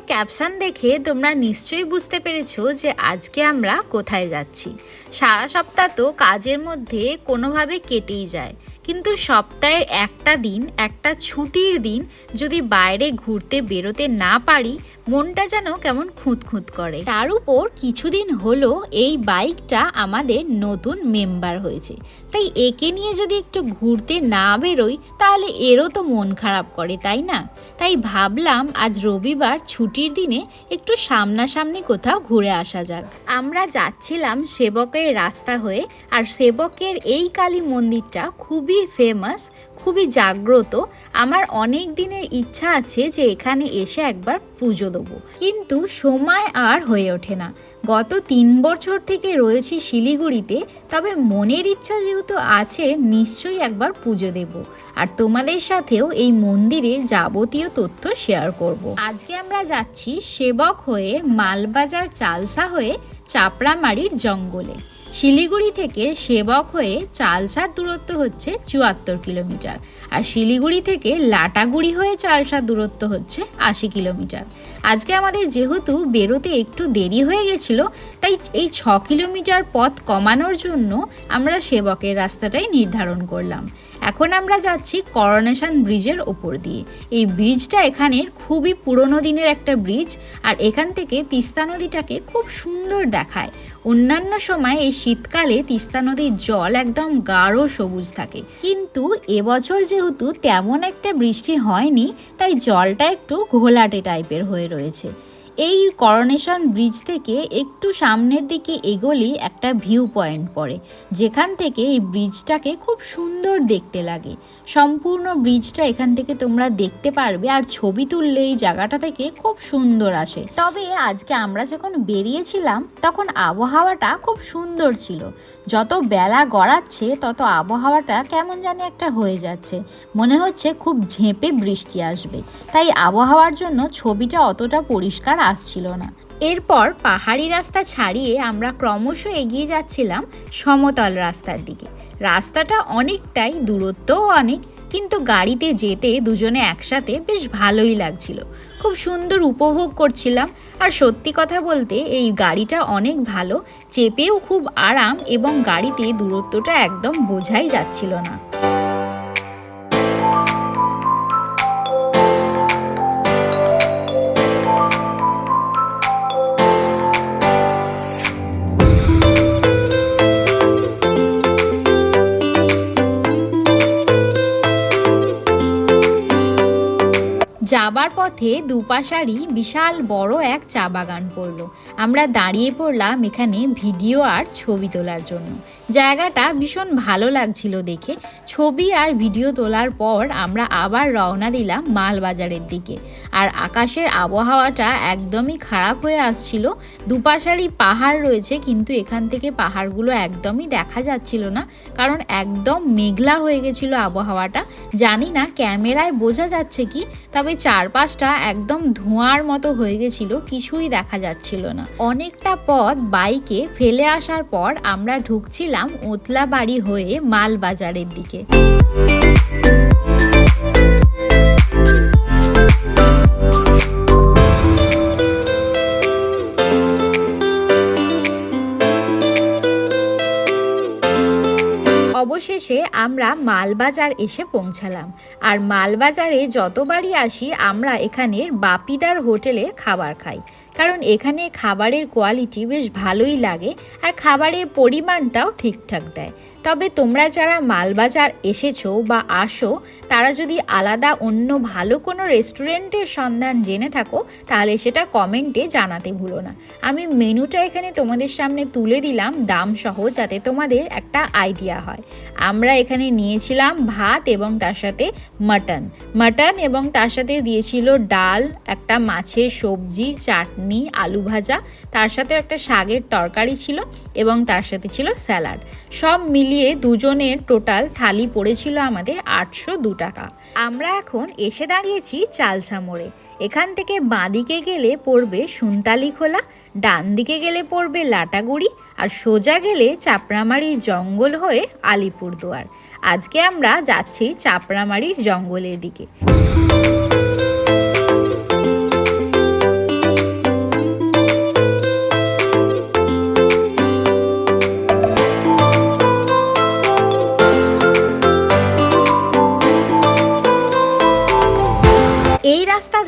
Caption দেখে তোমরা নিশ্চয়ই বুঝতে পেরেছো যে আজকে আমরা কোথায় যাচ্ছি। সারা সপ্তাহ তো কাজের মধ্যে কোনোভাবে কেটেই যায়, কিন্তু সপ্তাহের একটা দিন, একটা ছুটির দিন যদি বাইরে ঘুরতে বেরোতে না পারি, মনটা যেন কেমন খুঁতখুঁত করে। তার উপর কিছুদিন হলো এই বাইকটা আমাদের নতুন মেম্বার হয়েছে, তাই একে নিয়ে যদি একটু ঘুরতে না বেরোই তাহলে এরও তো মন খারাপ করে, তাই না? তাই ভাবলাম আজ রবিবার ছুটির দিনে একটু সামনাসামনি কোথাও ঘুরে আসা যাক। আমরা যাচ্ছিলাম সেবকের রাস্তা হয়ে, আর সেবকের এই কালী মন্দিরটা খুবই ফেমাস, খুবই জাগ্রত। আমার অনেক দিনের ইচ্ছা আছে যে এখানে এসে একবার পুজো দেবো, কিন্তু সময় আর হয়ে ওঠে না। গত 3 বছর থেকে রয়েছি শিলিগুড়িতে, তবে মনের ইচ্ছা যেহেতু আছে নিশ্চয়ই একবার পুজো দেব, আর তোমাদের সাথেও এই মন্দিরের যাবতীয় তথ্য শেয়ার করব। আজকে আমরা যাচ্ছি সেবক হয়ে মালবাজার চালসা হয়ে চাপড়ামারির জঙ্গলে। শিলিগুড়ি থেকে সেবক হয়ে চালসার দূরত্ব হচ্ছে 74 কিলোমিটার, আর শিলিগুড়ি থেকে লাটাগুড়ি হয়ে চালসার দূরত্ব হচ্ছে 80 কিলোমিটার। আজকে আমাদের যেহেতু বেরোতে একটু দেরি হয়ে গেছিল, তাই এই 6 কিলোমিটার পথ কমানোর জন্য আমরা সেবকের রাস্তাটাই নির্ধারণ করলাম। এখন আমরা যাচ্ছি করোনেশন ব্রিজের ওপর দিয়ে। এই ব্রিজটা এখানের খুবই পুরনো দিনের একটা ব্রিজ, আর এখান থেকে তিস্তা নদীটাকে খুব সুন্দর দেখায়। অন্যান্য সময় এই শীতকালে তিস্তা নদীর জল একদম গাঢ় সবুজ থাকে, কিন্তু এবছর যেহেতু তেমন একটা বৃষ্টি হয়নি, তাই জলটা একটু ঘোলাটে টাইপের হয়ে রয়েছে। এই করোনেশন ব্রিজ থেকে একটু সামনের দিকে এগোলেই একটা ভিউ পয়েন্ট পড়ে, যেখান থেকে এই ব্রিজটাকে খুব সুন্দর দেখতে লাগে। সম্পূর্ণ ব্রিজটা এখান থেকে তোমরা দেখতে পারবে, আর ছবি তুললে এই জায়গাটা থেকে খুব সুন্দর আসে। তবে আজকে আমরা যখন বেরিয়েছিলাম তখন আবহাওয়াটা খুব সুন্দর ছিল। যত বেলা গড়াচ্ছে তত আবহাওয়াটা কেমন জানি একটা হয়ে যাচ্ছে, মনে হচ্ছে খুব ঝেঁপে বৃষ্টি আসবে, তাই আবহাওয়ার জন্য ছবিটা অতটা পরিষ্কার আসছিল না। এরপর পাহাড়ি রাস্তা ছাড়িয়ে আমরা ক্রমশ এগিয়ে যাচ্ছিলাম সমতল রাস্তার দিকে। রাস্তাটা অনেকটাই, দূরত্বও অনেক, কিন্তু গাড়িতে যেতে দুজনে একসাথে বেশ ভালোই লাগছিল, খুব সুন্দর উপভোগ করছিলাম। আর সত্যি কথা বলতে এই গাড়িটা অনেক ভালো, চেপেও খুব আরাম, এবং গাড়িতে দূরত্বটা একদম বোঝাই যাচ্ছিল না। যাবার পথে দুপাশারই বিশাল বড় এক চা বাগান পড়লো। আমরা দাঁড়িয়ে পড়লাম এখানে ভিডিও আর ছবি তোলার জন্য। জায়গাটা ভীষণ ভালো লাগছিল দেখে। ছবি আর ভিডিও তোলার পর আমরা আবার রওনা দিলাম মালবাজারের দিকে। আর আকাশের আবহাওয়াটা একদমই খারাপ হয়ে আসছিল। দুপাশারই পাহাড় রয়েছে, কিন্তু এখান থেকে পাহাড়গুলো একদমই দেখা যাচ্ছিল না, কারণ একদম মেঘলা হয়ে গেছিল আবহাওয়াটা। জানি না ক্যামেরায় বোঝা যাচ্ছে কি, তবে চারপাশটা একদম ধোঁয়ার মতো হয়ে গেছিল, কিছুই দেখা যাচ্ছিল না। অনেকটা পথ বাইকে ফেলে আসার পর আমরা ঢুকছিলাম ওতলাবাড়ি হয়ে মালবাজারের দিকে। অবশেষে আমরা মালবাজার এসে পৌঁছালাম। আর মালবাজারে যতবারই আসি আমরা এখানের বাপিদার হোটেলের খাবার খাই, কারণ এখানে খাবারের কোয়ালিটি বেশ ভালোই লাগে, আর খাবারের পরিমাণটাও ঠিকঠাক দেয়। তবে তোমরা যারা মালবাজার এসেছো বা আসো, তারা যদি আলাদা অন্য ভালো কোনো রেস্টুরেন্টের সন্ধান জেনে থাকো, তাহলে সেটা কমেন্টে জানাতে ভুলো না। আমি মেনুটা এখানে তোমাদের সামনে তুলে দিলাম দাম সহ, যাতে তোমাদের একটা আইডিয়া হয়। আমরা এখানে নিয়েছিলাম ভাত এবং তার সাথে মাটন, এবং তার সাথে দিয়েছিল ডাল, একটা মাছের সবজি, চাটনি, আলু ভাজা, তার সাথে একটা শাকের তরকারি ছিল, এবং তার সাথে ছিল স্যালাড। সব মিলিয়ে দুজনের টোটাল থালি পড়েছিল আমাদের 802 টাকা। আমরা এখন এসে দাঁড়িয়েছি চালসা মোড়ে। এখান থেকে বাঁদিকে গেলে পড়বে সুনতালি খোলা, ডান দিকে গেলে পড়বে লাটাগুড়ি, আর সোজা গেলে চাপড়ামারির জঙ্গল হয়ে আলিপুরদুয়ার। আজকে আমরা যাচ্ছি চাপড়ামারির জঙ্গলের দিকে।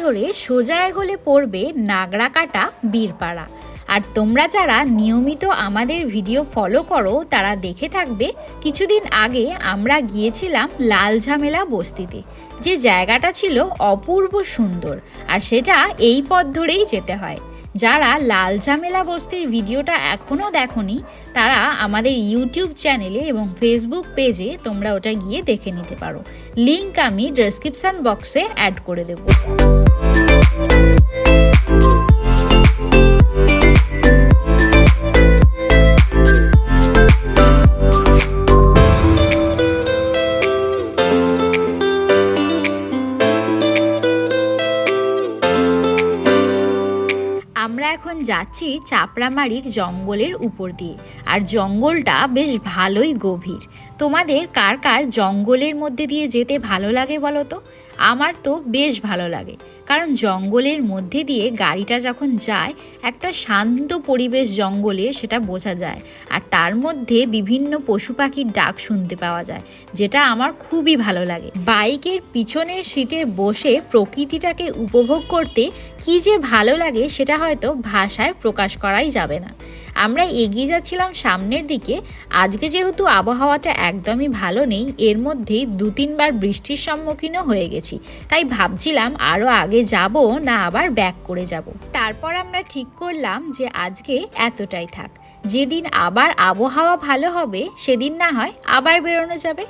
ধরে সোজা এগোলে পড়বে নাগরাকাটা বীরপাড়া। আর তোমরা যারা নিয়মিত আমাদের ভিডিও ফলো করো তারা দেখে থাকবে কিছুদিন আগে আমরা গিয়েছিলাম লাল ঝামেলা বস্তিতে, যে জায়গাটা ছিল অপূর্ব সুন্দর, আর সেটা এই পথ ধরেই যেতে হয়। যারা লাল ঝামেলা বস্তির ভিডিওটা এখনও দেখোনি তারা আমাদের ইউটিউব চ্যানেলে এবং ফেসবুক পেজে তোমরা ওটা গিয়ে দেখে নিতে পারো। লিংক আমি ডেসক্রিপশন বক্সে অ্যাড করে দেবো। আমরা এখন যাচ্ছি চাপড়ামারির জঙ্গলের উপর দিয়ে, আর জঙ্গলটা বেশ ভালোই গভীর। তোমাদের কার কার জঙ্গলের মধ্যে দিয়ে যেতে ভালো লাগে বলো তো? আমার তো বেশ ভালো লাগে, কারণ জঙ্গলের মধ্যে দিয়ে গাড়িটা যখন যায় একটা শান্ত পরিবেশ জঙ্গলের সেটা বোঝা যায়, আর তার মধ্যে বিভিন্ন পশু পাখির ডাক শুনতে পাওয়া যায়, যেটা আমার খুবই ভালো লাগে। বাইকের পিছনের সিটে বসে প্রকৃতিটাকে উপভোগ করতে কি যে ভালো লাগে সেটা হয়তো ভাষায় প্রকাশ করাই যাবে না। আমরা এগিয়ে যাচ্ছিলাম সামনের দিকে। আজকে যেহেতু আবহাওয়াটা একদমই ভালো নেই, এর মধ্যেই 2-3 বার বৃষ্টির সম্মুখীনও হয়ে গেছি, তাই ভাবছিলাম আরও আগে যাব না আবার ব্যাক করে যাব। তারপর আমরা ঠিক করলাম যে আজকে এতটাই থাক, যেদিন আবার আবহাওয়া ভালো হবে সেদিন না হয় আবার বেরোনো যাবে।